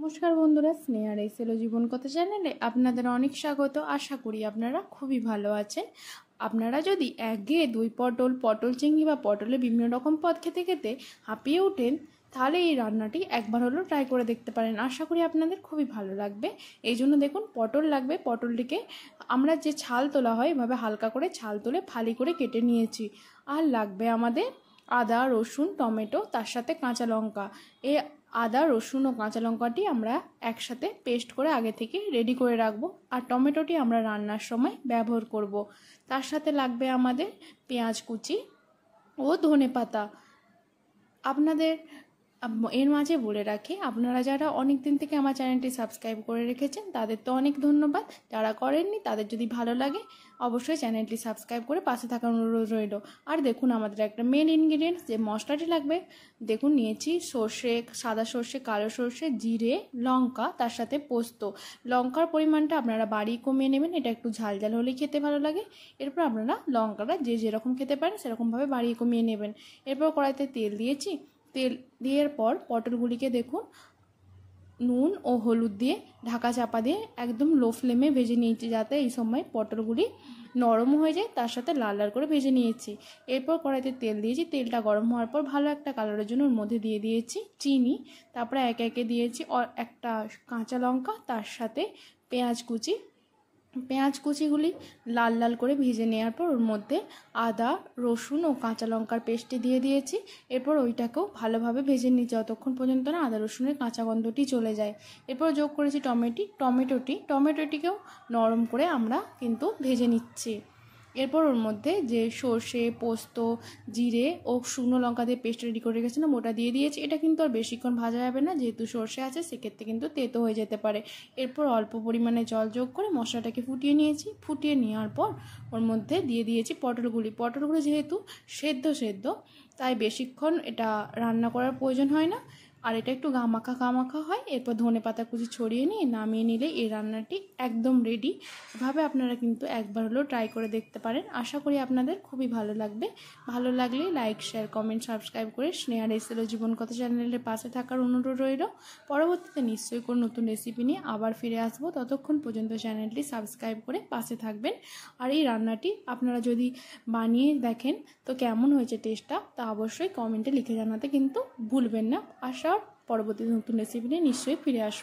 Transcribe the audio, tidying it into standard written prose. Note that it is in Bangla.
নমস্কার বন্ধুরা, স্নেহার এই সেলো জীবন কথা চ্যানেলে আপনাদের অনেক স্বাগত। আশা করি আপনারা খুবই ভালো আছেন। আপনারা যদি একঘেয়ে দই পটল চিংড়ি বা পটলের বিভিন্ন রকম পদ খেতে খেতে হাঁপিয়ে ওঠেন, তাহলে এই রান্নাটি একবার হলেও ট্রাই করে দেখতে পারেন। আশা করি আপনাদের খুবই ভালো লাগবে। এই জন্য দেখুন, পটল লাগবে। পটলটিকে আমরা যে ছাল তোলা হয়, এভাবে হালকা করে ছাল তুলে ফালি করে কেটে নিয়েছি। আর লাগবে আমাদের আদা, রসুন, টমেটো, তার সাথে কাঁচা লঙ্কা। এই আদা, রসুন ও কাঁচা লঙ্কাটি আমরা একসাথে পেস্ট করে আগে থেকে রেডি করে রাখবো। আর টমেটোটি আমরা রান্নার সময় ব্যবহার করব। তার সাথে লাগবে আমাদের পেঁয়াজ কুচি ও ধনেপাতা। আপনাদের এর মাঝে বলে রাখি, আপনারা যারা অনেক দিন থেকে আমার চ্যানেলটি সাবস্ক্রাইব করে রেখেছেন তাদের তো অনেক ধন্যবাদ। যারা করেননি তাদের যদি ভালো লাগে অবশ্যই চ্যানেলটি সাবস্ক্রাইব করে পাশে থাকার অনুরোধ রইল। আর দেখুন, আমাদের একটা মেন ইনগ্রিডিয়েন্টস যে মশলাটি লাগবে, দেখুন নিয়েছি সর্ষে, সাদা সর্ষে, কালো সর্ষে, জিরে, লঙ্কা, তার সাথে পোস্ত। লঙ্কার পরিমাণটা আপনারা বাড়িয়ে কমিয়ে নেবেন, এটা একটু ঝাল ঝাল হলেই খেতে ভালো লাগে। এরপর আপনারা লঙ্কাটা যে যেরকম খেতে পারেন সেরকমভাবে বাড়িয়ে কমিয়ে নেবেন। এরপর কড়াইতে তেল দিয়েছি। তেল দেওয়ার পর পটলগুলিকে দেখুন নুন ও হলুদ দিয়ে ঢাকা চাপা দিয়ে একদম লো ফ্লেমে ভেজে নিয়েছি, যাতে এই সময় পটলগুলি নরম হয়ে যায়। তার সাথে লাল লাল করে ভেজে নিয়েছি। এরপর কড়াইতে তেল দিয়েছি। তেলটা গরম হওয়ার পর ভালো একটা কালারের জন্য ওর মধ্যে দিয়ে দিয়েছি চিনি। তারপরে একে একে দিয়েছি একটা কাঁচা লঙ্কা, তার সাথে পেঁয়াজ কুচি। পেঁয়াজ কুচিগুলি লাল লাল করে ভেজে নেওয়ার পর ওর মধ্যে আদা, রসুন ও কাঁচা লঙ্কার পেস্টটি দিয়ে দিয়েছি। এরপর ওইটাকেও ভালোভাবে ভেজে নিচ্ছি যতক্ষণ পর্যন্ত না আদা রসুনের কাঁচা গন্ধটি চলে যায়। এরপর যোগ করেছি টমেটোটিকেও নরম করে আমরা কিন্তু ভেজে নিচ্ছি। এরপর ওর মধ্যে যে সর্ষে, পোস্ত, জিরে ও শুকনো লঙ্কা দিয়ে পেস্ট রেডি করে রেখেছিলাম ওটা দিয়ে দিয়েছি। এটা কিন্তু আর বেশিক্ষণ ভাজা যাবে না, যেহেতু সর্ষে আছে সেক্ষেত্রে কিন্তু তেতো হয়ে যেতে পারে। এরপর অল্প পরিমাণে জল যোগ করে মশলাটাকে ফুটিয়ে নিয়েছি। ফুটিয়ে নেওয়ার পর ওর মধ্যে দিয়ে দিয়েছি পটলগুলি যেহেতু সেদ্ধ, তাই বেশিক্ষণ এটা রান্না করার প্রয়োজন হয় না, আর এটা একটু গামাখা হয়। এরপর ধনেপাতা কুচি ছড়িয়ে নিয়ে নামিয়ে নিলে এই রান্নাটি একদম রেডি। এভাবে আপনারা কিন্তু একবার হলেও ট্রাই করে দেখতে পারেন। আশা করি আপনাদের খুবই ভালো লাগবে। ভালো লাগলে লাইক, শেয়ার, কমেন্ট, সাবস্ক্রাইব করে স্নেহার এই সেলো জীবন কথা চ্যানেলের পাশে থাকার অনুরোধ রইল। পরবর্তীতে নিশ্চয়ই কোনো নতুন রেসিপি নিয়ে আবার ফিরে আসবো। ততক্ষণ পর্যন্ত চ্যানেলটি সাবস্ক্রাইব করে পাশে থাকবেন। আর এই রান্নাটি আপনারা যদি বানিয়ে দেখেন তো কেমন হয়েছে টেস্টটা, তা অবশ্যই কমেন্টে লিখে জানাতে কিন্তু ভুলবেন না। পরবর্তী নতুন রেসিপি নিয়ে নিশ্চয়ই ফিরে আসবো।